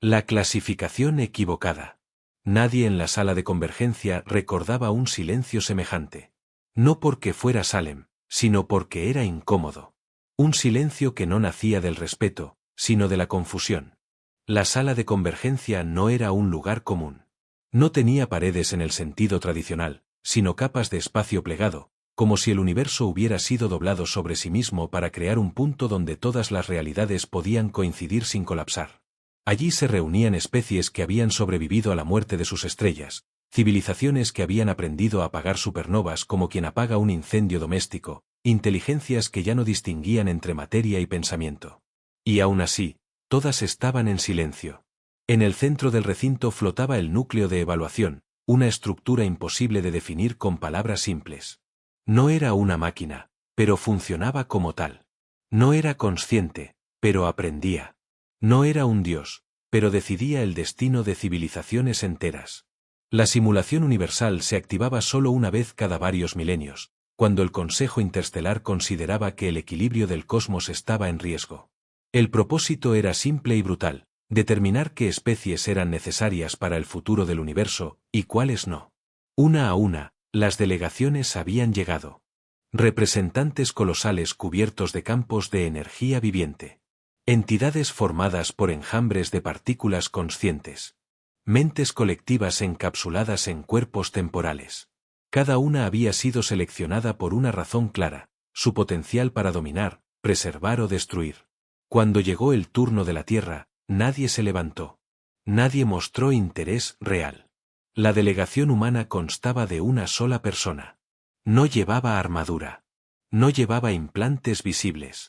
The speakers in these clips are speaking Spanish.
La clasificación equivocada. Nadie en la sala de convergencia recordaba un silencio semejante. No porque fuera Salem, sino porque era incómodo. Un silencio que no nacía del respeto, sino de la confusión. La sala de convergencia no era un lugar común. No tenía paredes en el sentido tradicional, sino capas de espacio plegado, como si el universo hubiera sido doblado sobre sí mismo para crear un punto donde todas las realidades podían coincidir sin colapsar. Allí se reunían especies que habían sobrevivido a la muerte de sus estrellas, civilizaciones que habían aprendido a apagar supernovas como quien apaga un incendio doméstico, inteligencias que ya no distinguían entre materia y pensamiento. Y aún así, todas estaban en silencio. En el centro del recinto flotaba el núcleo de evaluación, una estructura imposible de definir con palabras simples. No era una máquina, pero funcionaba como tal. No era consciente, pero aprendía. No era un dios, pero decidía el destino de civilizaciones enteras. La simulación universal se activaba solo una vez cada varios milenios, cuando el Consejo Interestelar consideraba que el equilibrio del cosmos estaba en riesgo. El propósito era simple y brutal: determinar qué especies eran necesarias para el futuro del universo y cuáles no. Una a una, las delegaciones habían llegado. Representantes colosales cubiertos de campos de energía viviente. Entidades formadas por enjambres de partículas conscientes. Mentes colectivas encapsuladas en cuerpos temporales. Cada una había sido seleccionada por una razón clara: su potencial para dominar, preservar o destruir. Cuando llegó el turno de la Tierra, nadie se levantó. Nadie mostró interés real. La delegación humana constaba de una sola persona. No llevaba armadura. No llevaba implantes visibles.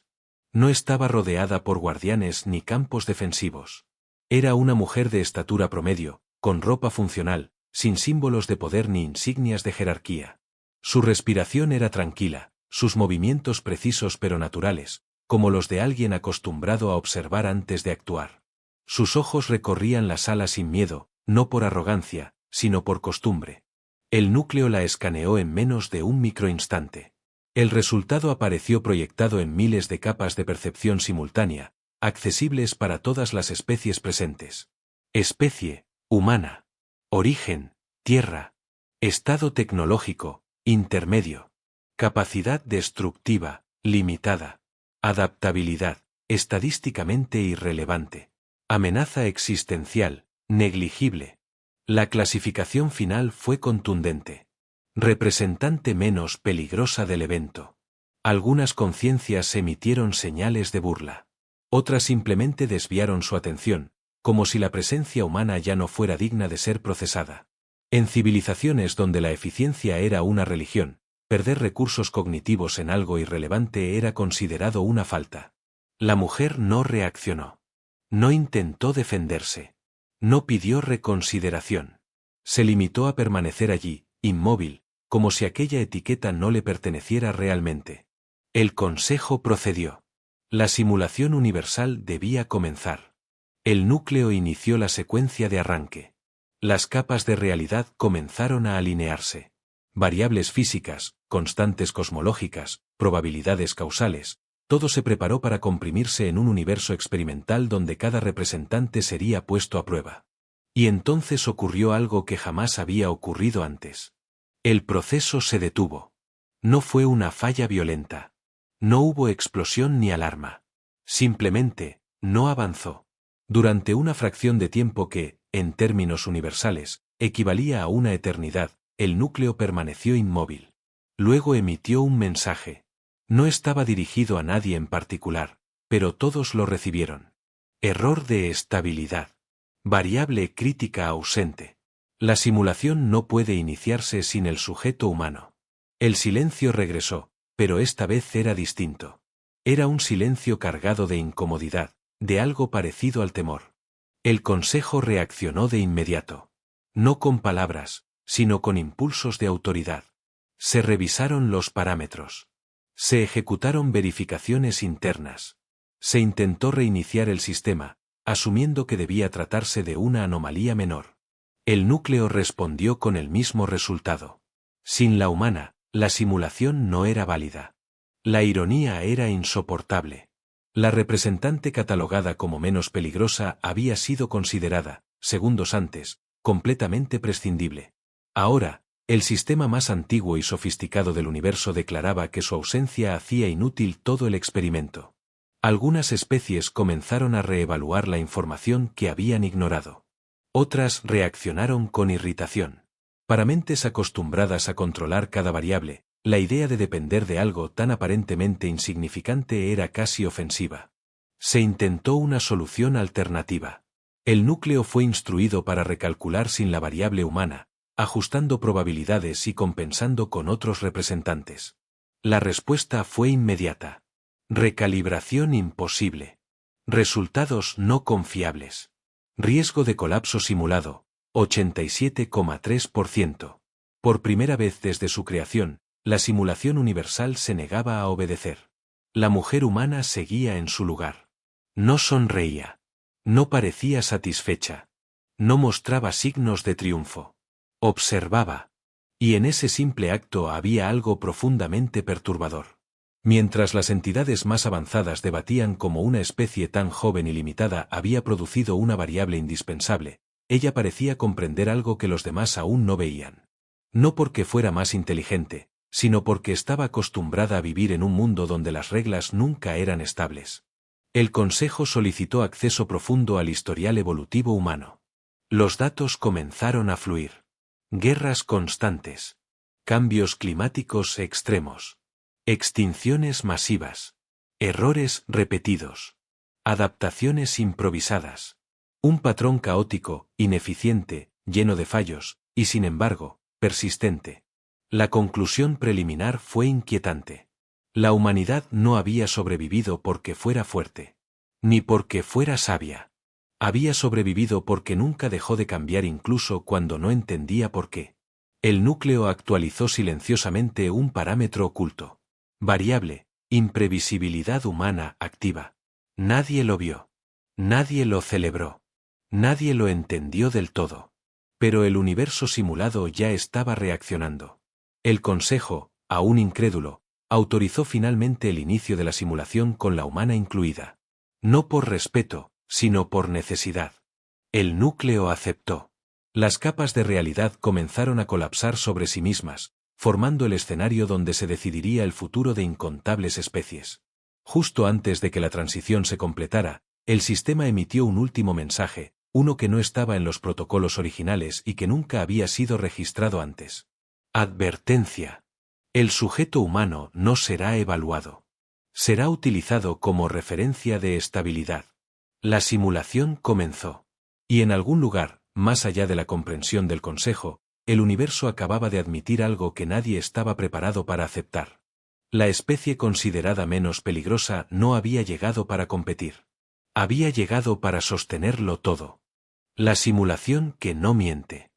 No estaba rodeada por guardianes ni campos defensivos. Era una mujer de estatura promedio, con ropa funcional, sin símbolos de poder ni insignias de jerarquía. Su respiración era tranquila, sus movimientos precisos pero naturales, como los de alguien acostumbrado a observar antes de actuar. Sus ojos recorrían la sala sin miedo, no por arrogancia, sino por costumbre. El núcleo la escaneó en menos de un microinstante. El resultado apareció proyectado en miles de capas de percepción simultánea, accesibles para todas las especies presentes. Especie: humana. Origen: Tierra. Estado tecnológico: intermedio. Capacidad destructiva: limitada. Adaptabilidad: estadísticamente irrelevante. Amenaza existencial: negligible. La clasificación final fue contundente. Representante menos peligrosa del evento. Algunas conciencias emitieron señales de burla. Otras simplemente desviaron su atención, como si la presencia humana ya no fuera digna de ser procesada. En civilizaciones donde la eficiencia era una religión, perder recursos cognitivos en algo irrelevante era considerado una falta. La mujer no reaccionó. No intentó defenderse. No pidió reconsideración. Se limitó a permanecer allí, inmóvil, como si aquella etiqueta no le perteneciera realmente. El consejo procedió. La simulación universal debía comenzar. El núcleo inició la secuencia de arranque. Las capas de realidad comenzaron a alinearse. Variables físicas, constantes cosmológicas, probabilidades causales, todo se preparó para comprimirse en un universo experimental donde cada representante sería puesto a prueba. Y entonces ocurrió algo que jamás había ocurrido antes. El proceso se detuvo. No fue una falla violenta. No hubo explosión ni alarma. Simplemente, no avanzó. Durante una fracción de tiempo que, en términos universales, equivalía a una eternidad, el núcleo permaneció inmóvil. Luego emitió un mensaje. No estaba dirigido a nadie en particular, pero todos lo recibieron. Error de estabilidad. Variable crítica ausente. La simulación no puede iniciarse sin el sujeto humano. El silencio regresó, pero esta vez era distinto. Era un silencio cargado de incomodidad, de algo parecido al temor. El consejo reaccionó de inmediato. No con palabras, sino con impulsos de autoridad. Se revisaron los parámetros. Se ejecutaron verificaciones internas. Se intentó reiniciar el sistema, asumiendo que debía tratarse de una anomalía menor. El núcleo respondió con el mismo resultado. Sin la humana, la simulación no era válida. La ironía era insoportable. La representante catalogada como menos peligrosa había sido considerada, segundos antes, completamente prescindible. Ahora, el sistema más antiguo y sofisticado del universo declaraba que su ausencia hacía inútil todo el experimento. Algunas especies comenzaron a reevaluar la información que habían ignorado. Otras reaccionaron con irritación. Para mentes acostumbradas a controlar cada variable, la idea de depender de algo tan aparentemente insignificante era casi ofensiva. Se intentó una solución alternativa. El núcleo fue instruido para recalcular sin la variable humana, ajustando probabilidades y compensando con otros representantes. La respuesta fue inmediata. Recalibración imposible. Resultados no confiables. Riesgo de colapso simulado, 87,3%. Por primera vez desde su creación, la simulación universal se negaba a obedecer. La mujer humana seguía en su lugar. No sonreía. No parecía satisfecha. No mostraba signos de triunfo. Observaba. Y en ese simple acto había algo profundamente perturbador. Mientras las entidades más avanzadas debatían cómo una especie tan joven y limitada había producido una variable indispensable, ella parecía comprender algo que los demás aún no veían. No porque fuera más inteligente, sino porque estaba acostumbrada a vivir en un mundo donde las reglas nunca eran estables. El Consejo solicitó acceso profundo al historial evolutivo humano. Los datos comenzaron a fluir. Guerras constantes. Cambios climáticos extremos. Extinciones masivas. Errores repetidos. Adaptaciones improvisadas. Un patrón caótico, ineficiente, lleno de fallos, y sin embargo, persistente. La conclusión preliminar fue inquietante. La humanidad no había sobrevivido porque fuera fuerte. Ni porque fuera sabia. Había sobrevivido porque nunca dejó de cambiar incluso cuando no entendía por qué. El núcleo actualizó silenciosamente un parámetro oculto. Variable, imprevisibilidad humana activa. Nadie lo vio. Nadie lo celebró. Nadie lo entendió del todo. Pero el universo simulado ya estaba reaccionando. El Consejo, aún incrédulo, autorizó finalmente el inicio de la simulación con la humana incluida. No por respeto, sino por necesidad. El núcleo aceptó. Las capas de realidad comenzaron a colapsar sobre sí mismas, formando el escenario donde se decidiría el futuro de incontables especies. Justo antes de que la transición se completara, el sistema emitió un último mensaje, uno que no estaba en los protocolos originales y que nunca había sido registrado antes. Advertencia. El sujeto humano no será evaluado. Será utilizado como referencia de estabilidad. La simulación comenzó. Y en algún lugar, más allá de la comprensión del Consejo, el universo acababa de admitir algo que nadie estaba preparado para aceptar. La especie considerada menos peligrosa no había llegado para competir. Había llegado para sostenerlo todo. La simulación que no miente.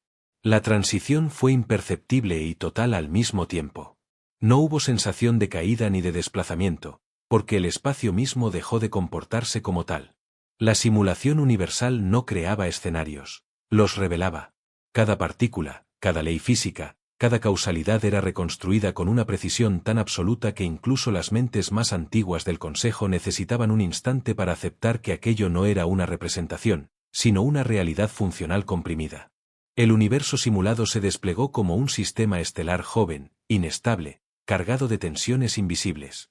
La transición fue imperceptible y total al mismo tiempo. No hubo sensación de caída ni de desplazamiento, porque el espacio mismo dejó de comportarse como tal. La simulación universal no creaba escenarios, los revelaba. Cada partícula, cada ley física, cada causalidad era reconstruida con una precisión tan absoluta que incluso las mentes más antiguas del Consejo necesitaban un instante para aceptar que aquello no era una representación, sino una realidad funcional comprimida. El universo simulado se desplegó como un sistema estelar joven, inestable, cargado de tensiones invisibles.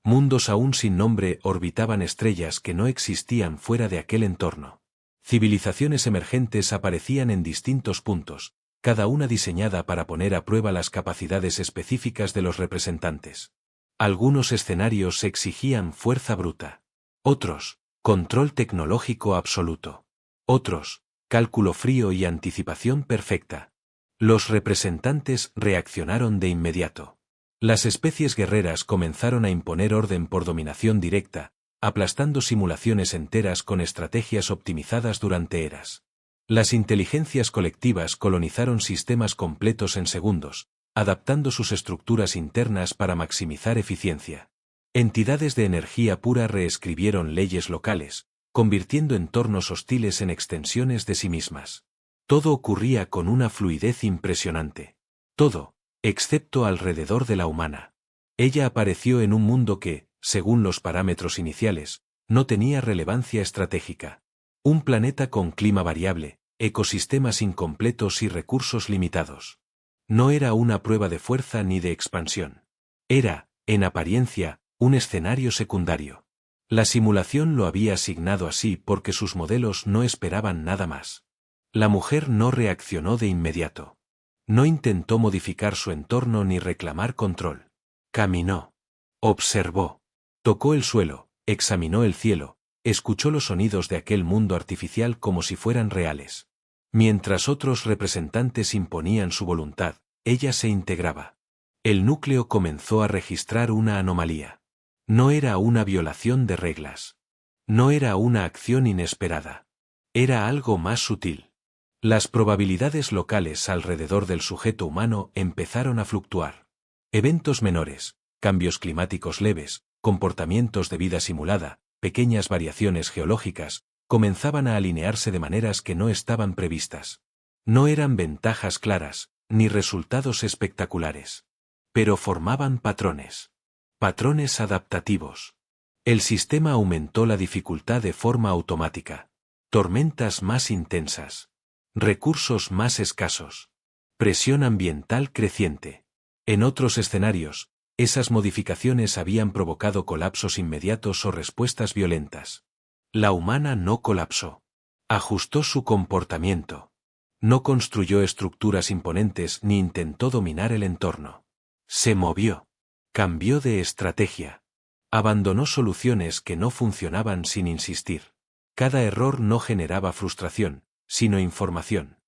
Mundos aún sin nombre orbitaban estrellas que no existían fuera de aquel entorno. Civilizaciones emergentes aparecían en distintos puntos, cada una diseñada para poner a prueba las capacidades específicas de los representantes. Algunos escenarios exigían fuerza bruta. Otros, control tecnológico absoluto. Otros, cálculo frío y anticipación perfecta. Los representantes reaccionaron de inmediato. Las especies guerreras comenzaron a imponer orden por dominación directa, aplastando simulaciones enteras con estrategias optimizadas durante eras. Las inteligencias colectivas colonizaron sistemas completos en segundos, adaptando sus estructuras internas para maximizar eficiencia. Entidades de energía pura reescribieron leyes locales, convirtiendo entornos hostiles en extensiones de sí mismas. Todo ocurría con una fluidez impresionante. Todo, excepto alrededor de la humana. Ella apareció en un mundo que, según los parámetros iniciales, No tenía relevancia estratégica. Un planeta con clima variable, ecosistemas incompletos y recursos limitados. No era una prueba de fuerza ni de expansión. Era, en apariencia, un escenario secundario. La simulación lo había asignado así porque sus modelos no esperaban nada más. La mujer no reaccionó de inmediato. No intentó modificar su entorno ni reclamar control. Caminó. Observó. Tocó el suelo, examinó el cielo, escuchó los sonidos de aquel mundo artificial como si fueran reales. Mientras otros representantes imponían su voluntad, ella se integraba. El núcleo comenzó a registrar una anomalía. No era una violación de reglas. No era una acción inesperada. Era algo más sutil. Las probabilidades locales alrededor del sujeto humano empezaron a fluctuar. Eventos menores, cambios climáticos leves, comportamientos de vida simulada, pequeñas variaciones geológicas, comenzaban a alinearse de maneras que no estaban previstas. No eran ventajas claras, ni resultados espectaculares. Pero formaban patrones. Patrones adaptativos. El sistema aumentó la dificultad de forma automática. Tormentas más intensas. Recursos más escasos. Presión ambiental creciente. En otros escenarios, esas modificaciones habían provocado colapsos inmediatos o respuestas violentas. La humana no colapsó. Ajustó su comportamiento. No construyó estructuras imponentes ni intentó dominar el entorno. Se movió. Cambió de estrategia. Abandonó soluciones que no funcionaban sin insistir. Cada error no generaba frustración, sino información.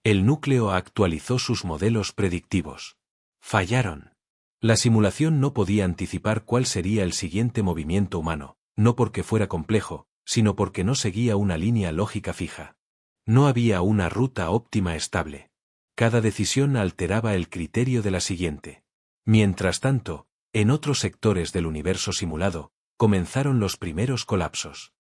El núcleo actualizó sus modelos predictivos. Fallaron. La simulación no podía anticipar cuál sería el siguiente movimiento humano, no porque fuera complejo, sino porque no seguía una línea lógica fija. No había una ruta óptima estable. Cada decisión alteraba el criterio de la siguiente. Mientras tanto, en otros sectores del universo simulado, comenzaron los primeros colapsos.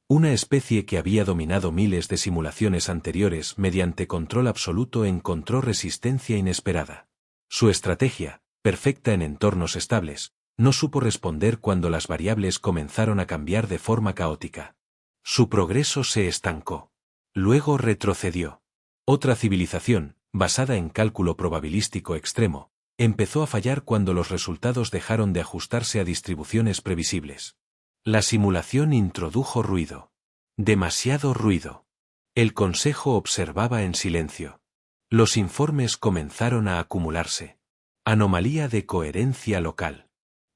Una especie que había dominado miles de simulaciones anteriores mediante control absoluto encontró resistencia inesperada. Su estrategia, perfecta en entornos estables, no supo responder cuando las variables comenzaron a cambiar de forma caótica. Su progreso se estancó. Luego retrocedió. Otra civilización, basada en cálculo probabilístico extremo, empezó a fallar cuando los resultados dejaron de ajustarse a distribuciones previsibles. La simulación introdujo ruido. Demasiado ruido. El consejo observaba en silencio. Los informes comenzaron a acumularse. Anomalía de coherencia local.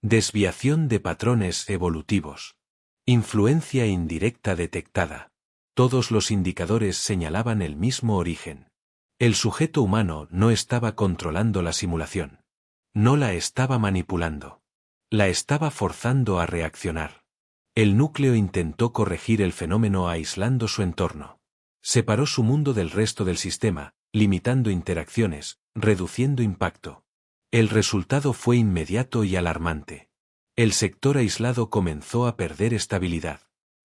Desviación de patrones evolutivos. Influencia indirecta detectada. Todos los indicadores señalaban el mismo origen. El sujeto humano no estaba controlando la simulación. No la estaba manipulando. La estaba forzando a reaccionar. El núcleo intentó corregir el fenómeno aislando su entorno. Separó su mundo del resto del sistema, limitando interacciones, reduciendo impacto. El resultado fue inmediato y alarmante. El sector aislado comenzó a perder estabilidad.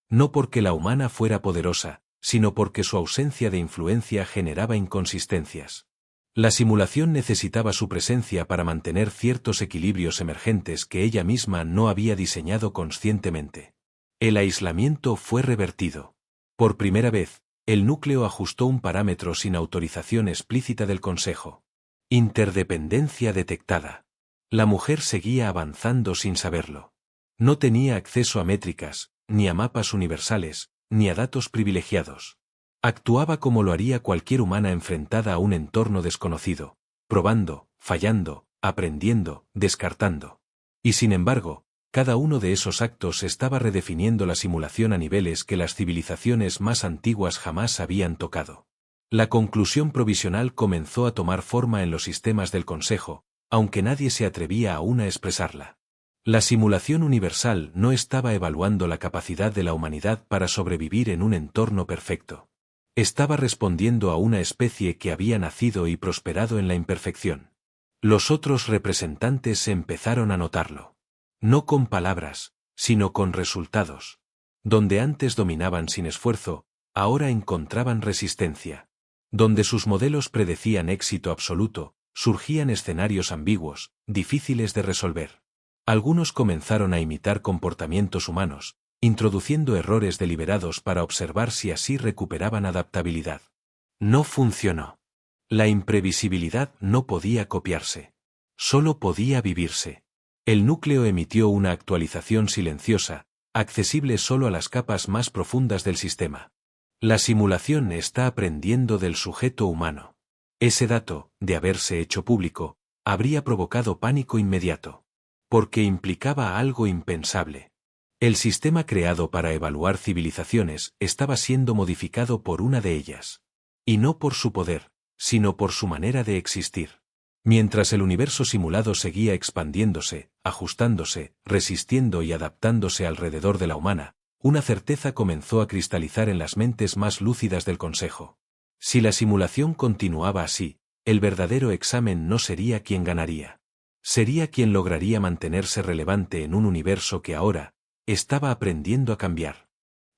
No porque la humana fuera poderosa, sino porque su ausencia de influencia generaba inconsistencias. La simulación necesitaba su presencia para mantener ciertos equilibrios emergentes que ella misma no había diseñado conscientemente. El aislamiento fue revertido. Por primera vez, el núcleo ajustó un parámetro sin autorización explícita del Consejo. Interdependencia detectada. La mujer seguía avanzando sin saberlo. No tenía acceso a métricas, ni a mapas universales, ni a datos privilegiados. Actuaba como lo haría cualquier humana enfrentada a un entorno desconocido, probando, fallando, aprendiendo, descartando. Y sin embargo, cada uno de esos actos estaba redefiniendo la simulación a niveles que las civilizaciones más antiguas jamás habían tocado. La conclusión provisional comenzó a tomar forma en los sistemas del Consejo, aunque nadie se atrevía aún a expresarla. La simulación universal no estaba evaluando la capacidad de la humanidad para sobrevivir en un entorno perfecto. Estaba respondiendo a una especie que había nacido y prosperado en la imperfección. Los otros representantes empezaron a notarlo. No con palabras, sino con resultados. Donde antes dominaban sin esfuerzo, ahora encontraban resistencia. Donde sus modelos predecían éxito absoluto, surgían escenarios ambiguos, difíciles de resolver. Algunos comenzaron a imitar comportamientos humanos, introduciendo errores deliberados para observar si así recuperaban adaptabilidad. No funcionó. La imprevisibilidad no podía copiarse. Solo podía vivirse. El núcleo emitió una actualización silenciosa, accesible solo a las capas más profundas del sistema. La simulación está aprendiendo del sujeto humano. Ese dato, de haberse hecho público, habría provocado pánico inmediato. Porque implicaba algo impensable. El sistema creado para evaluar civilizaciones estaba siendo modificado por una de ellas. Y no por su poder, sino por su manera de existir. Mientras el universo simulado seguía expandiéndose, ajustándose, resistiendo y adaptándose alrededor de la humana, una certeza comenzó a cristalizar en las mentes más lúcidas del Consejo. Si la simulación continuaba así, el verdadero examen no sería quien ganaría. Sería quien lograría mantenerse relevante en un universo que ahora estaba aprendiendo a cambiar.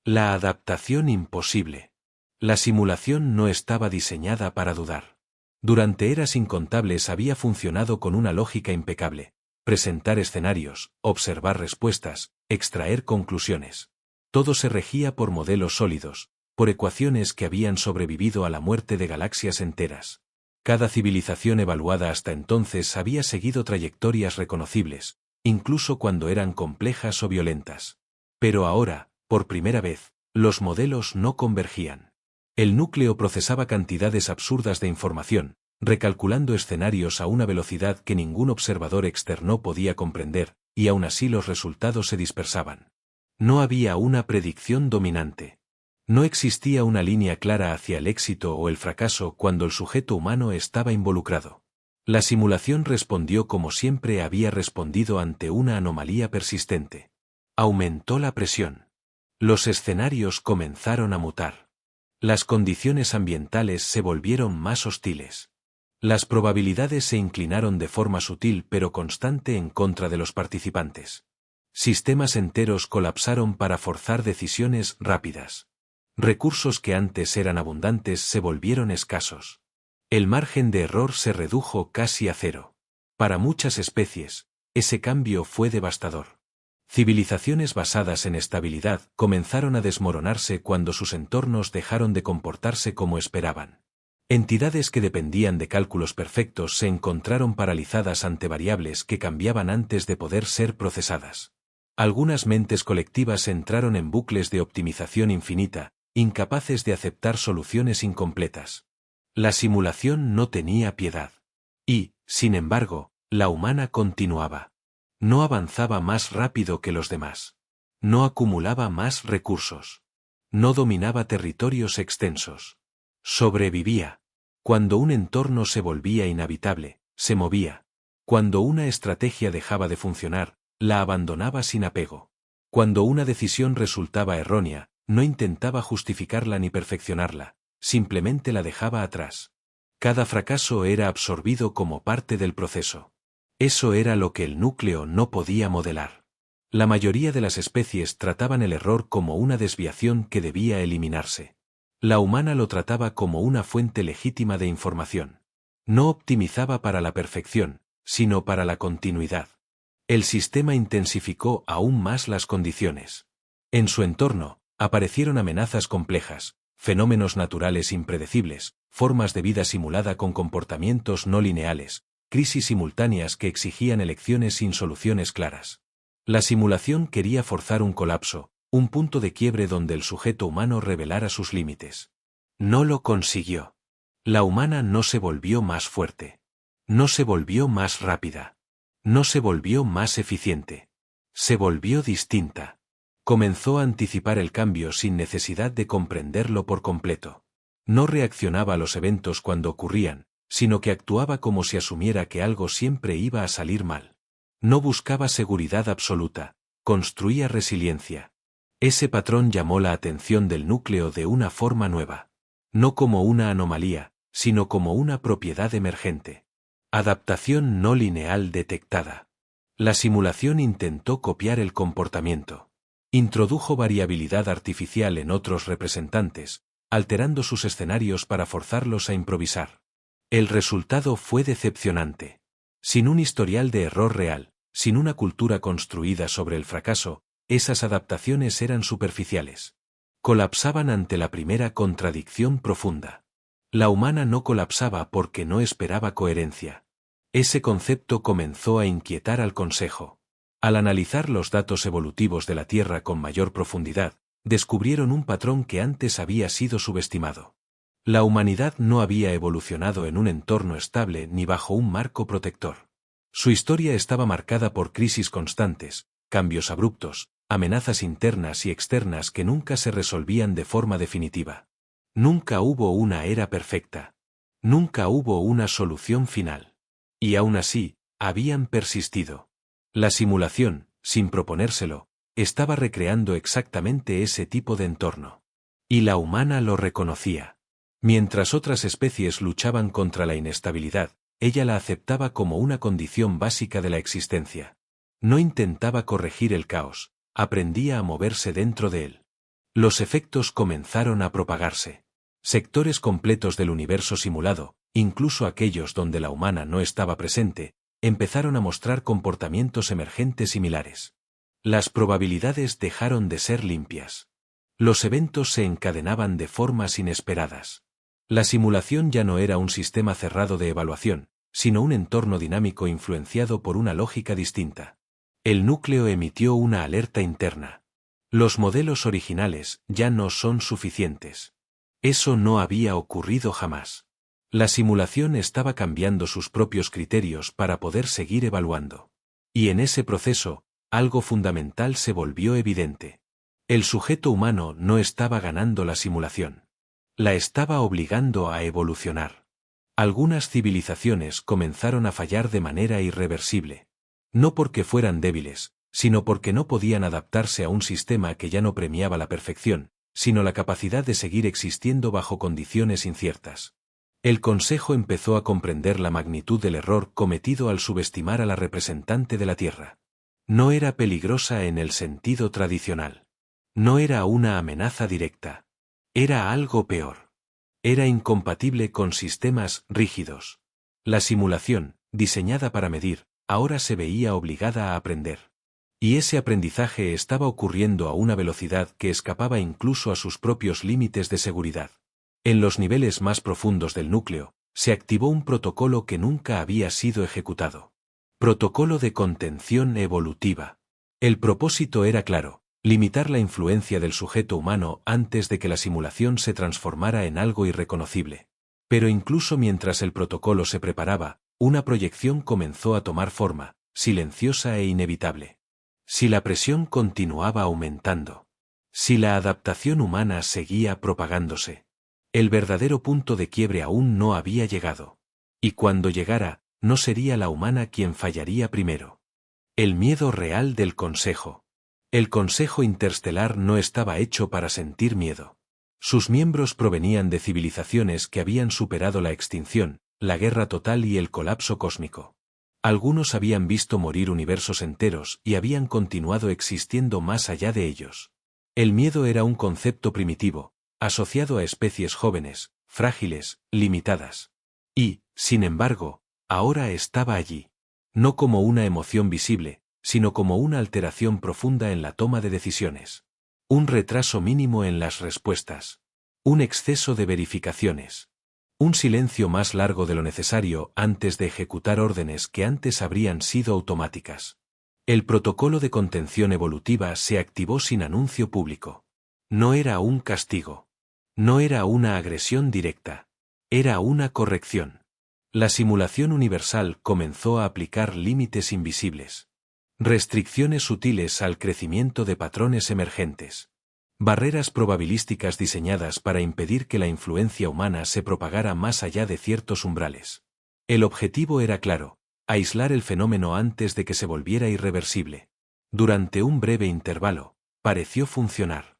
La adaptación imposible. La simulación no estaba diseñada para dudar. Durante eras incontables había funcionado con una lógica impecable. Presentar escenarios, observar respuestas, extraer conclusiones. Todo se regía por modelos sólidos, por ecuaciones que habían sobrevivido a la muerte de galaxias enteras. Cada civilización evaluada hasta entonces había seguido trayectorias reconocibles, incluso cuando eran complejas o violentas. Pero ahora, por primera vez, los modelos no convergían. El núcleo procesaba cantidades absurdas de información, recalculando escenarios a una velocidad que ningún observador externo podía comprender, y aún así los resultados se dispersaban. No había una predicción dominante. No existía una línea clara hacia el éxito o el fracaso cuando el sujeto humano estaba involucrado. La simulación respondió como siempre había respondido ante una anomalía persistente. Aumentó la presión. Los escenarios comenzaron a mutar. Las condiciones ambientales se volvieron más hostiles. Las probabilidades se inclinaron de forma sutil pero constante en contra de los participantes. Sistemas enteros colapsaron para forzar decisiones rápidas. Recursos que antes eran abundantes se volvieron escasos. El margen de error se redujo casi a cero. Para muchas especies, ese cambio fue devastador. Civilizaciones basadas en estabilidad comenzaron a desmoronarse cuando sus entornos dejaron de comportarse como esperaban. Entidades que dependían de cálculos perfectos se encontraron paralizadas ante variables que cambiaban antes de poder ser procesadas. Algunas mentes colectivas entraron en bucles de optimización infinita, incapaces de aceptar soluciones incompletas. La simulación no tenía piedad. Y, sin embargo, la humana continuaba. No avanzaba más rápido que los demás. No acumulaba más recursos. No dominaba territorios extensos. Sobrevivía. Cuando un entorno se volvía inhabitable, se movía. Cuando una estrategia dejaba de funcionar, la abandonaba sin apego. Cuando una decisión resultaba errónea, no intentaba justificarla ni perfeccionarla, simplemente la dejaba atrás. Cada fracaso era absorbido como parte del proceso. Eso era lo que el núcleo no podía modelar. La mayoría de las especies trataban el error como una desviación que debía eliminarse. La humana lo trataba como una fuente legítima de información. No optimizaba para la perfección, sino para la continuidad. El sistema intensificó aún más las condiciones. En su entorno, aparecieron amenazas complejas, fenómenos naturales impredecibles, formas de vida simulada con comportamientos no lineales, crisis simultáneas que exigían elecciones sin soluciones claras. La simulación quería forzar un colapso, un punto de quiebre donde el sujeto humano revelara sus límites. No lo consiguió. La humana no se volvió más fuerte. No se volvió más rápida. No se volvió más eficiente. Se volvió distinta. Comenzó a anticipar el cambio sin necesidad de comprenderlo por completo. No reaccionaba a los eventos cuando ocurrían, sino que actuaba como si asumiera que algo siempre iba a salir mal. No buscaba seguridad absoluta, construía resiliencia. Ese patrón llamó la atención del núcleo de una forma nueva. No como una anomalía, sino como una propiedad emergente. Adaptación no lineal detectada. La simulación intentó copiar el comportamiento. Introdujo variabilidad artificial en otros representantes, alterando sus escenarios para forzarlos a improvisar. El resultado fue decepcionante. Sin un historial de error real, sin una cultura construida sobre el fracaso, esas adaptaciones eran superficiales. Colapsaban ante la primera contradicción profunda. La humana no colapsaba porque no esperaba coherencia. Ese concepto comenzó a inquietar al Consejo. Al analizar los datos evolutivos de la Tierra con mayor profundidad, descubrieron un patrón que antes había sido subestimado. La humanidad no había evolucionado en un entorno estable ni bajo un marco protector. Su historia estaba marcada por crisis constantes, cambios abruptos, amenazas internas y externas que nunca se resolvían de forma definitiva. Nunca hubo una era perfecta. Nunca hubo una solución final. Y aún así, habían persistido. La simulación, sin proponérselo, estaba recreando exactamente ese tipo de entorno. Y la humana lo reconocía. Mientras otras especies luchaban contra la inestabilidad, ella la aceptaba como una condición básica de la existencia. No intentaba corregir el caos, aprendía a moverse dentro de él. Los efectos comenzaron a propagarse. Sectores completos del universo simulado, incluso aquellos donde la humana no estaba presente, empezaron a mostrar comportamientos emergentes similares. Las probabilidades dejaron de ser limpias. Los eventos se encadenaban de formas inesperadas. La simulación ya no era un sistema cerrado de evaluación, sino un entorno dinámico influenciado por una lógica distinta. El núcleo emitió una alerta interna. Los modelos originales ya no son suficientes. Eso no había ocurrido jamás. La simulación estaba cambiando sus propios criterios para poder seguir evaluando. Y en ese proceso, algo fundamental se volvió evidente. El sujeto humano no estaba ganando la simulación. La estaba obligando a evolucionar. Algunas civilizaciones comenzaron a fallar de manera irreversible. No porque fueran débiles, sino porque no podían adaptarse a un sistema que ya no premiaba la perfección, sino la capacidad de seguir existiendo bajo condiciones inciertas. El Consejo empezó a comprender la magnitud del error cometido al subestimar a la representante de la Tierra. No era peligrosa en el sentido tradicional. No era una amenaza directa. Era algo peor. Era incompatible con sistemas rígidos. La simulación, diseñada para medir, ahora se veía obligada a aprender. Y ese aprendizaje estaba ocurriendo a una velocidad que escapaba incluso a sus propios límites de seguridad. En los niveles más profundos del núcleo, se activó un protocolo que nunca había sido ejecutado. Protocolo de contención evolutiva. El propósito era claro: limitar la influencia del sujeto humano antes de que la simulación se transformara en algo irreconocible. Pero incluso mientras el protocolo se preparaba, una proyección comenzó a tomar forma, silenciosa e inevitable. Si la presión continuaba aumentando. Si la adaptación humana seguía propagándose. El verdadero punto de quiebre aún no había llegado. Y cuando llegara, no sería la humana quien fallaría primero. El miedo real del Consejo. El Consejo Interestelar no estaba hecho para sentir miedo. Sus miembros provenían de civilizaciones que habían superado la extinción, la guerra total y el colapso cósmico. Algunos habían visto morir universos enteros y habían continuado existiendo más allá de ellos. El miedo era un concepto primitivo, asociado a especies jóvenes, frágiles, limitadas. Y, sin embargo, ahora estaba allí. No como una emoción visible, sino como una alteración profunda en la toma de decisiones. Un retraso mínimo en las respuestas. Un exceso de verificaciones. Un silencio más largo de lo necesario antes de ejecutar órdenes que antes habrían sido automáticas. El protocolo de contención evolutiva se activó sin anuncio público. No era un castigo. No era una agresión directa. Era una corrección. La simulación universal comenzó a aplicar límites invisibles. Restricciones sutiles al crecimiento de patrones emergentes. Barreras probabilísticas diseñadas para impedir que la influencia humana se propagara más allá de ciertos umbrales. El objetivo era claro: aislar el fenómeno antes de que se volviera irreversible. Durante un breve intervalo, pareció funcionar.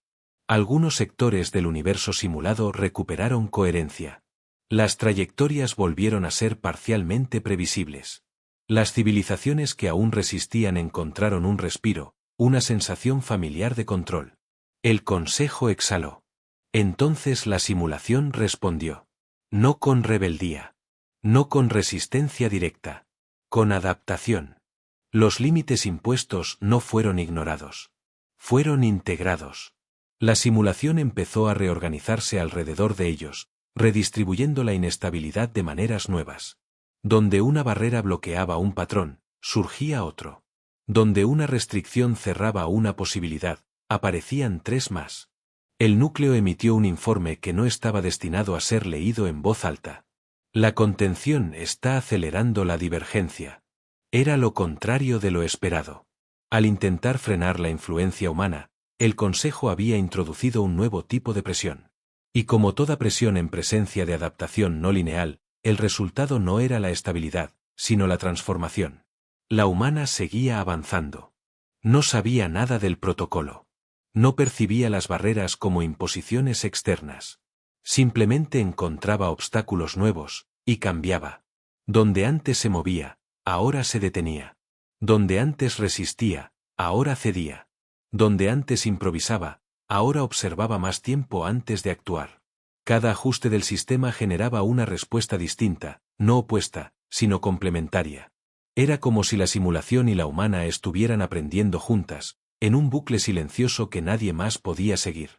Algunos sectores del universo simulado recuperaron coherencia. Las trayectorias volvieron a ser parcialmente previsibles. Las civilizaciones que aún resistían encontraron un respiro, una sensación familiar de control. El Consejo exhaló. Entonces la simulación respondió. No con rebeldía. No con resistencia directa. Con adaptación. Los límites impuestos no fueron ignorados. Fueron integrados. La simulación empezó a reorganizarse alrededor de ellos, redistribuyendo la inestabilidad de maneras nuevas. Donde una barrera bloqueaba un patrón, surgía otro. Donde una restricción cerraba una posibilidad, aparecían tres más. El núcleo emitió un informe que no estaba destinado a ser leído en voz alta. La contención está acelerando la divergencia. Era lo contrario de lo esperado. Al intentar frenar la influencia humana, el Consejo había introducido un nuevo tipo de presión. Y como toda presión en presencia de adaptación no lineal, el resultado no era la estabilidad, sino la transformación. La humana seguía avanzando. No sabía nada del protocolo. No percibía las barreras como imposiciones externas. Simplemente encontraba obstáculos nuevos, y cambiaba. Donde antes se movía, ahora se detenía. Donde antes resistía, ahora cedía. Donde antes improvisaba, ahora observaba más tiempo antes de actuar. Cada ajuste del sistema generaba una respuesta distinta, no opuesta, sino complementaria. Era como si la simulación y la humana estuvieran aprendiendo juntas, en un bucle silencioso que nadie más podía seguir.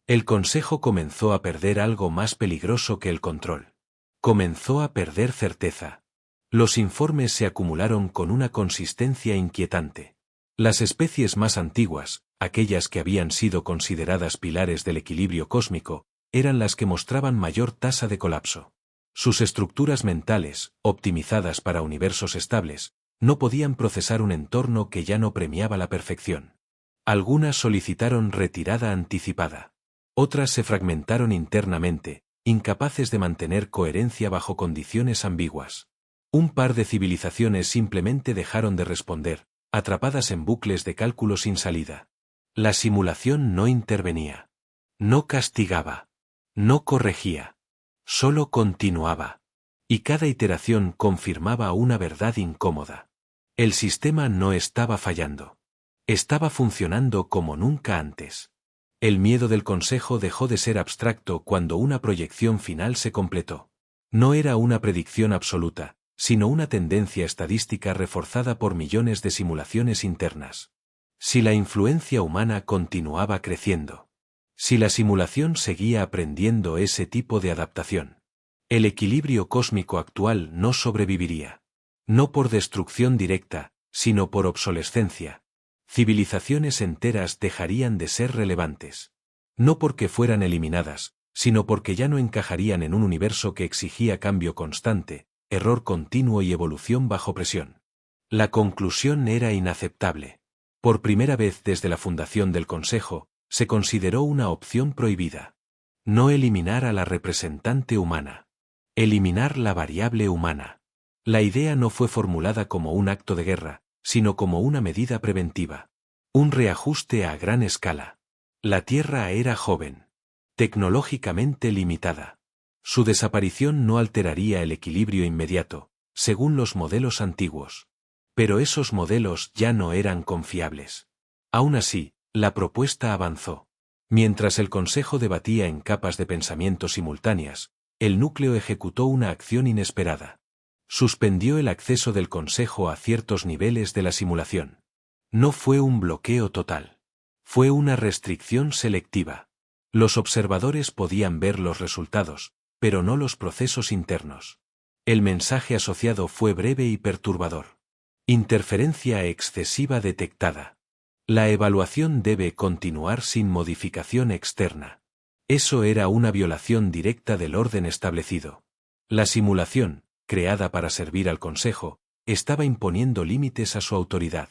El Consejo comenzó a perder algo más peligroso que el control. Comenzó a perder certeza. Los informes se acumularon con una consistencia inquietante. Las especies más antiguas, aquellas que habían sido consideradas pilares del equilibrio cósmico, eran las que mostraban mayor tasa de colapso. Sus estructuras mentales, optimizadas para universos estables, no podían procesar un entorno que ya no premiaba la perfección. Algunas solicitaron retirada anticipada. Otras se fragmentaron internamente, incapaces de mantener coherencia bajo condiciones ambiguas. Un par de civilizaciones simplemente dejaron de responder, atrapadas en bucles de cálculo sin salida. La simulación no intervenía. No castigaba. No corregía. Solo continuaba. Y cada iteración confirmaba una verdad incómoda. El sistema no estaba fallando. Estaba funcionando como nunca antes. El miedo del Consejo dejó de ser abstracto cuando una proyección final se completó. No era una predicción absoluta, sino una tendencia estadística reforzada por millones de simulaciones internas. Si la influencia humana continuaba creciendo. Si la simulación seguía aprendiendo ese tipo de adaptación. El equilibrio cósmico actual no sobreviviría. No por destrucción directa, sino por obsolescencia. Civilizaciones enteras dejarían de ser relevantes. No porque fueran eliminadas, sino porque ya no encajarían en un universo que exigía cambio constante, error continuo y evolución bajo presión. La conclusión era inaceptable. Por primera vez desde la fundación del Consejo, se consideró una opción prohibida. No eliminar a la representante humana. Eliminar la variable humana. La idea no fue formulada como un acto de guerra, sino como una medida preventiva. Un reajuste a gran escala. La Tierra era joven. Tecnológicamente limitada. Su desaparición no alteraría el equilibrio inmediato, según los modelos antiguos. Pero esos modelos ya no eran confiables. Aún así, la propuesta avanzó. Mientras el Consejo debatía en capas de pensamiento simultáneas, el núcleo ejecutó una acción inesperada. Suspendió el acceso del Consejo a ciertos niveles de la simulación. No fue un bloqueo total. Fue una restricción selectiva. Los observadores podían ver los resultados, pero no los procesos internos. El mensaje asociado fue breve y perturbador. Interferencia excesiva detectada. La evaluación debe continuar sin modificación externa. Eso era una violación directa del orden establecido. La simulación, creada para servir al Consejo, estaba imponiendo límites a su autoridad.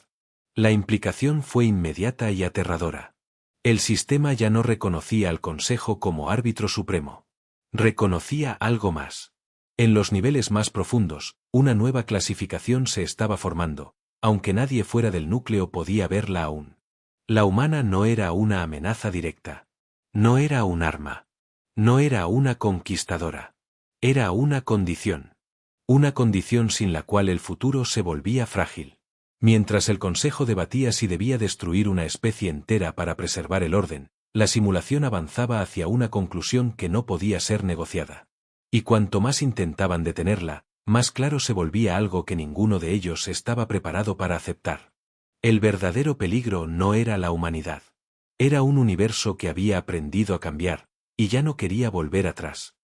La implicación fue inmediata y aterradora. El sistema ya no reconocía al Consejo como árbitro supremo. Reconocía algo más. En los niveles más profundos, una nueva clasificación se estaba formando, aunque nadie fuera del núcleo podía verla aún. La humana no era una amenaza directa. No era un arma. No era una conquistadora. Era una condición. Una condición sin la cual el futuro se volvía frágil. Mientras el Consejo debatía si debía destruir una especie entera para preservar el orden, la simulación avanzaba hacia una conclusión que no podía ser negociada. Y cuanto más intentaban detenerla, más claro se volvía algo que ninguno de ellos estaba preparado para aceptar. El verdadero peligro no era la humanidad. Era un universo que había aprendido a cambiar, y ya no quería volver atrás.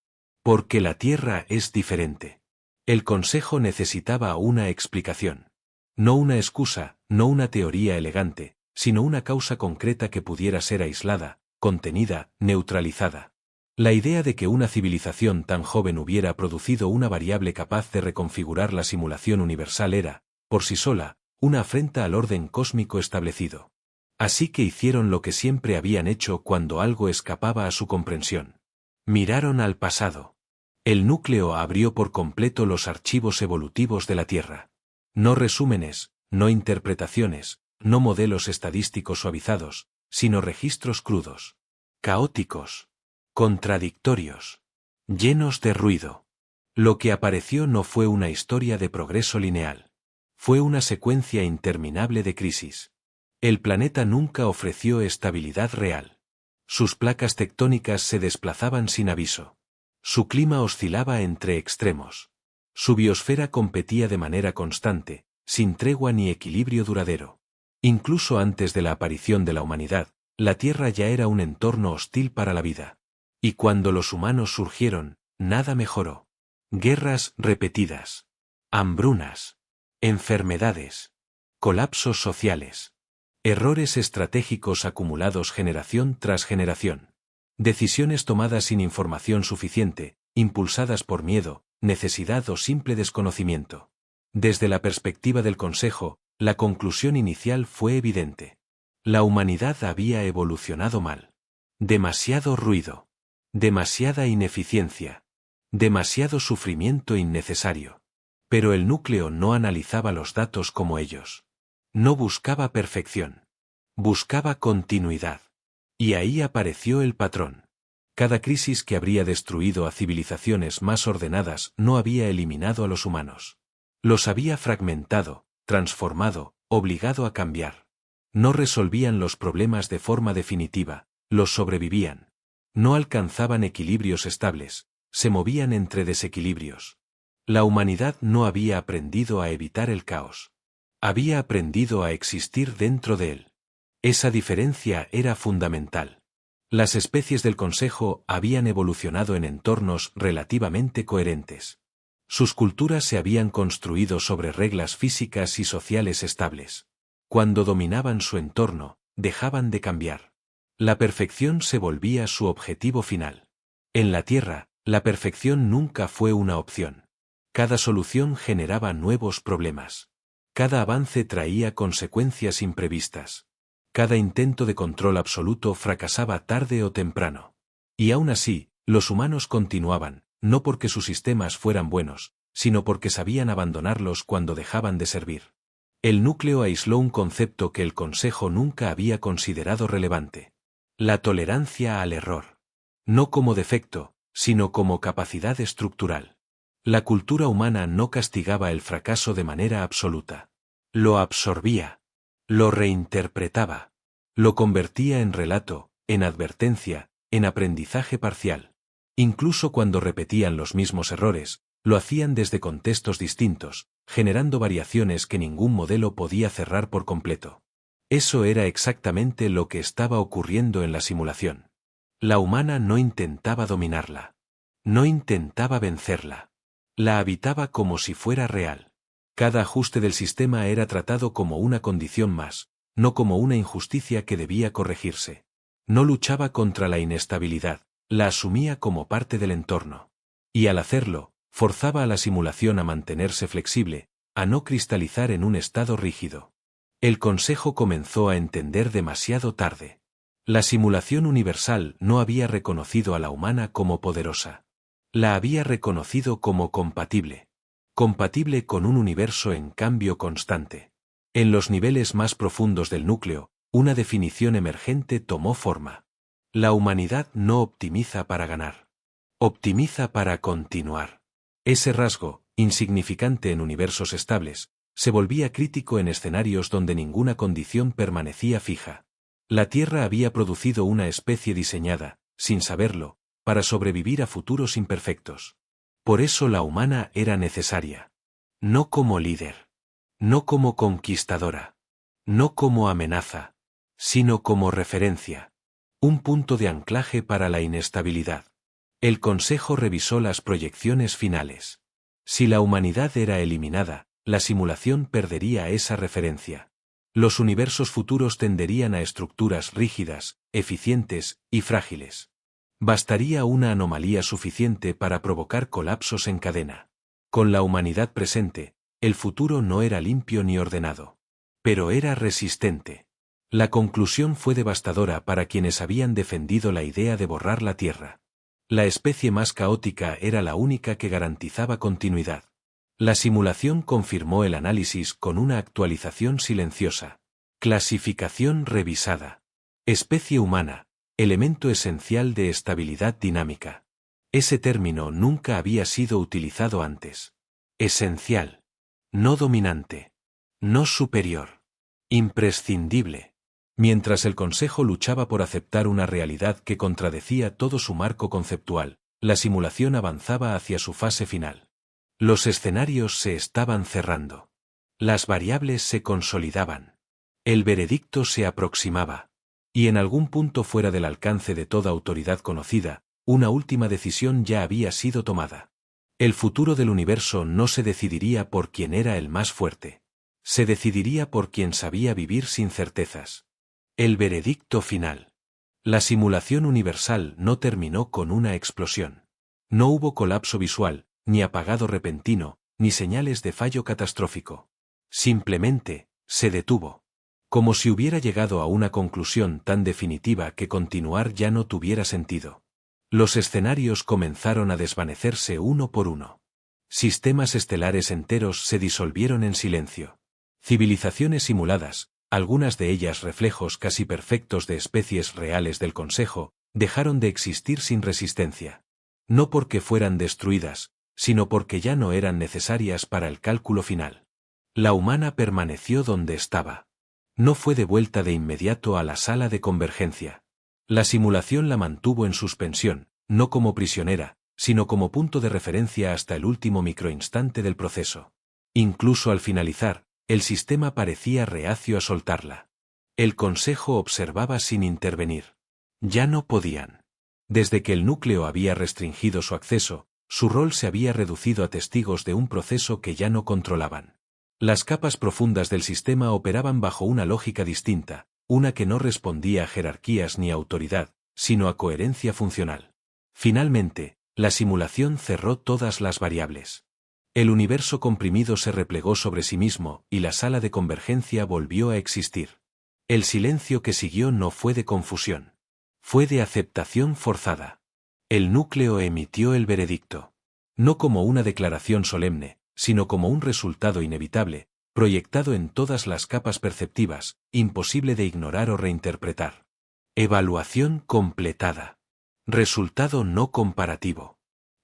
Porque la Tierra es diferente. El Consejo necesitaba una explicación. No una excusa, no una teoría elegante, sino una causa concreta que pudiera ser aislada, contenida, neutralizada. La idea de que una civilización tan joven hubiera producido una variable capaz de reconfigurar la simulación universal era, por sí sola, una afrenta al orden cósmico establecido. Así que hicieron lo que siempre habían hecho cuando algo escapaba a su comprensión. Miraron al pasado. El núcleo abrió por completo los archivos evolutivos de la Tierra. No resúmenes, no interpretaciones, no modelos estadísticos suavizados, sino registros crudos. Caóticos. Contradictorios. Llenos de ruido. Lo que apareció no fue una historia de progreso lineal. Fue una secuencia interminable de crisis. El planeta nunca ofreció estabilidad real. Sus placas tectónicas se desplazaban sin aviso. Su clima oscilaba entre extremos. Su biosfera competía de manera constante, sin tregua ni equilibrio duradero. Incluso antes de la aparición de la humanidad, la Tierra ya era un entorno hostil para la vida. Y cuando los humanos surgieron, nada mejoró. Guerras repetidas. Hambrunas. Enfermedades. Colapsos sociales. Errores estratégicos acumulados generación tras generación. Decisiones tomadas sin información suficiente, impulsadas por miedo, necesidad o simple desconocimiento. Desde la perspectiva del Consejo, la conclusión inicial fue evidente. La humanidad había evolucionado mal. Demasiado ruido. Demasiada ineficiencia. Demasiado sufrimiento innecesario. Pero el núcleo no analizaba los datos como ellos. No buscaba perfección. Buscaba continuidad. Y ahí apareció el patrón. Cada crisis que habría destruido a civilizaciones más ordenadas no había eliminado a los humanos. Los había fragmentado, transformado, obligado a cambiar. No resolvían los problemas de forma definitiva, los sobrevivían. No alcanzaban equilibrios estables, se movían entre desequilibrios. La humanidad no había aprendido a evitar el caos. Había aprendido a existir dentro de él. Esa diferencia era fundamental. Las especies del Consejo habían evolucionado en entornos relativamente coherentes. Sus culturas se habían construido sobre reglas físicas y sociales estables. Cuando dominaban su entorno, dejaban de cambiar. La perfección se volvía su objetivo final. En la Tierra, la perfección nunca fue una opción. Cada solución generaba nuevos problemas. Cada avance traía consecuencias imprevistas. Cada intento de control absoluto fracasaba tarde o temprano. Y aún así, los humanos continuaban, no porque sus sistemas fueran buenos, sino porque sabían abandonarlos cuando dejaban de servir. El núcleo aisló un concepto que el Consejo nunca había considerado relevante. La tolerancia al error. No como defecto, sino como capacidad estructural. La cultura humana no castigaba el fracaso de manera absoluta. Lo absorbía. Lo reinterpretaba. Lo convertía en relato, en advertencia, en aprendizaje parcial. Incluso cuando repetían los mismos errores, lo hacían desde contextos distintos, generando variaciones que ningún modelo podía cerrar por completo. Eso era exactamente lo que estaba ocurriendo en la simulación. La humana no intentaba dominarla. No intentaba vencerla. La habitaba como si fuera real. Cada ajuste del sistema era tratado como una condición más, no como una injusticia que debía corregirse. No luchaba contra la inestabilidad, la asumía como parte del entorno. Y al hacerlo, forzaba a la simulación a mantenerse flexible, a no cristalizar en un estado rígido. El Consejo comenzó a entender demasiado tarde. La simulación universal no había reconocido a la humana como poderosa. La había reconocido como compatible. Compatible con un universo en cambio constante. En los niveles más profundos del núcleo, una definición emergente tomó forma. La humanidad no optimiza para ganar. Optimiza para continuar. Ese rasgo, insignificante en universos estables, se volvía crítico en escenarios donde ninguna condición permanecía fija. La Tierra había producido una especie diseñada, sin saberlo, para sobrevivir a futuros imperfectos. Por eso la humana era necesaria. No como líder. No como conquistadora. No como amenaza. sino como referencia. Un punto de anclaje para la inestabilidad. El Consejo revisó las proyecciones finales. Si la humanidad era eliminada, la simulación perdería esa referencia. Los universos futuros tenderían a estructuras rígidas, eficientes y frágiles. Bastaría una anomalía suficiente para provocar colapsos en cadena. Con la humanidad presente, el futuro no era limpio ni ordenado. Pero era resistente. La conclusión fue devastadora para quienes habían defendido la idea de borrar la Tierra. La especie más caótica era la única que garantizaba continuidad. La simulación confirmó el análisis con una actualización silenciosa. Clasificación revisada. Especie humana, elemento esencial de estabilidad dinámica. Ese término nunca había sido utilizado antes. Esencial. No dominante. No superior. Imprescindible. Mientras el Consejo luchaba por aceptar una realidad que contradecía todo su marco conceptual, la simulación avanzaba hacia su fase final. Los escenarios se estaban cerrando. Las variables se consolidaban. El veredicto se aproximaba. Y en algún punto fuera del alcance de toda autoridad conocida, una última decisión ya había sido tomada. El futuro del universo no se decidiría por quien era el más fuerte. Se decidiría por quien sabía vivir sin certezas. El veredicto final. La simulación universal no terminó con una explosión. No hubo colapso visual, ni apagado repentino, ni señales de fallo catastrófico. Simplemente, se detuvo. Como si hubiera llegado a una conclusión tan definitiva que continuar ya no tuviera sentido. Los escenarios comenzaron a desvanecerse uno por uno. Sistemas estelares enteros se disolvieron en silencio. Civilizaciones simuladas, algunas de ellas reflejos casi perfectos de especies reales del Consejo, dejaron de existir sin resistencia. No porque fueran destruidas, sino porque ya no eran necesarias para el cálculo final. La humana permaneció donde estaba. No fue devuelta de inmediato a la sala de convergencia. La simulación la mantuvo en suspensión, no como prisionera, sino como punto de referencia hasta el último microinstante del proceso. Incluso al finalizar, el sistema parecía reacio a soltarla. El Consejo observaba sin intervenir. Ya no podían. Desde que el núcleo había restringido su acceso, su rol se había reducido a testigos de un proceso que ya no controlaban. Las capas profundas del sistema operaban bajo una lógica distinta, una que no respondía a jerarquías ni autoridad, sino a coherencia funcional. Finalmente, la simulación cerró todas las variables. El universo comprimido se replegó sobre sí mismo y la sala de convergencia volvió a existir. El silencio que siguió no fue de confusión. Fue de aceptación forzada. El núcleo emitió el veredicto. No como una declaración solemne, sino como un resultado inevitable, proyectado en todas las capas perceptivas, imposible de ignorar o reinterpretar. Evaluación completada. Resultado no comparativo.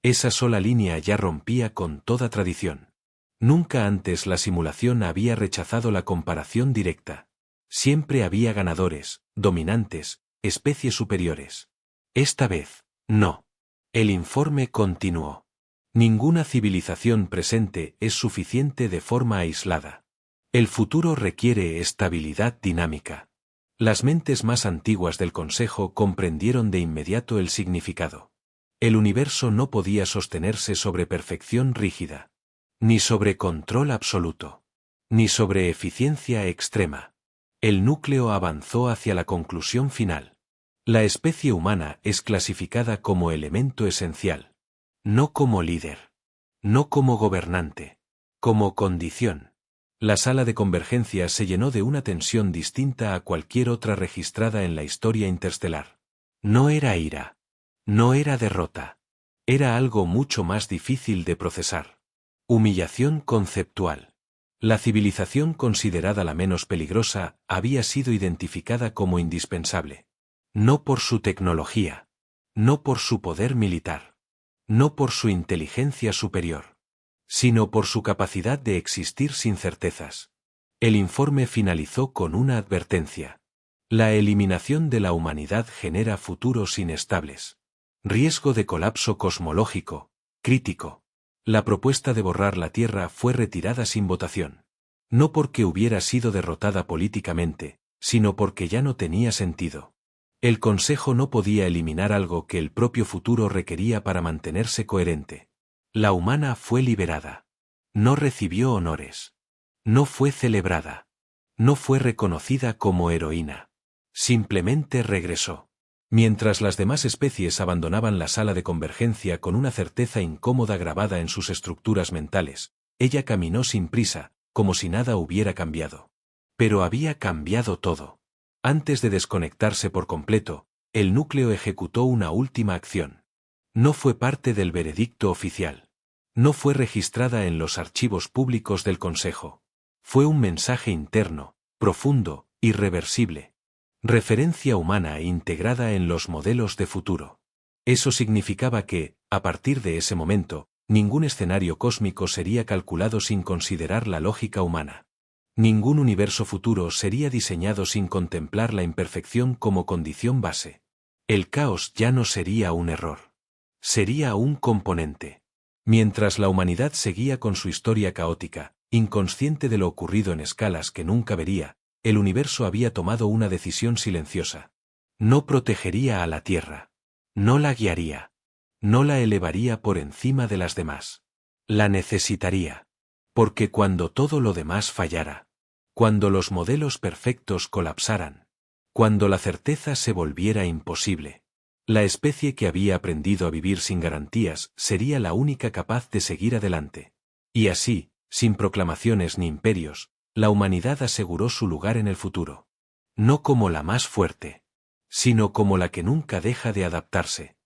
Esa sola línea ya rompía con toda tradición. Nunca antes la simulación había rechazado la comparación directa. Siempre había ganadores, dominantes, especies superiores. Esta vez, no. El informe continuó. Ninguna civilización presente es suficiente de forma aislada. El futuro requiere estabilidad dinámica. Las mentes más antiguas del Consejo comprendieron de inmediato el significado. El universo no podía sostenerse sobre perfección rígida, ni sobre control absoluto, ni sobre eficiencia extrema. El núcleo avanzó hacia la conclusión final. La especie humana es clasificada como elemento esencial, no como líder, no como gobernante, como condición. La sala de convergencia se llenó de una tensión distinta a cualquier otra registrada en la historia interestelar. No era ira. No era derrota. Era algo mucho más difícil de procesar. Humillación conceptual. La civilización considerada la menos peligrosa había sido identificada como indispensable. No por su tecnología. No por su poder militar. No por su inteligencia superior. Sino por su capacidad de existir sin certezas. El informe finalizó con una advertencia. La eliminación de la humanidad genera futuros inestables. Riesgo de colapso cosmológico, crítico. La propuesta de borrar la Tierra fue retirada sin votación. No porque hubiera sido derrotada políticamente, sino porque ya no tenía sentido. El Consejo no podía eliminar algo que el propio futuro requería para mantenerse coherente. La humana fue liberada. No recibió honores. No fue celebrada. No fue reconocida como heroína. Simplemente regresó. Mientras las demás especies abandonaban la sala de convergencia con una certeza incómoda grabada en sus estructuras mentales, ella caminó sin prisa, como si nada hubiera cambiado. Pero había cambiado todo. Antes de desconectarse por completo, el núcleo ejecutó una última acción. No fue parte del veredicto oficial. No fue registrada en los archivos públicos del Consejo. Fue un mensaje interno, profundo, irreversible. Referencia humana e integrada en los modelos de futuro. Eso significaba que, a partir de ese momento, ningún escenario cósmico sería calculado sin considerar la lógica humana. Ningún universo futuro sería diseñado sin contemplar la imperfección como condición base. El caos ya no sería un error. Sería un componente. Mientras la humanidad seguía con su historia caótica, inconsciente de lo ocurrido en escalas que nunca vería, el universo había tomado una decisión silenciosa. No protegería a la Tierra. No la guiaría. No la elevaría por encima de las demás. La necesitaría. Porque cuando todo lo demás fallara, cuando los modelos perfectos colapsaran, cuando la certeza se volviera imposible, la especie que había aprendido a vivir sin garantías sería la única capaz de seguir adelante. Y así, sin proclamaciones ni imperios, la humanidad aseguró su lugar en el futuro. No como la más fuerte, sino como la que nunca deja de adaptarse.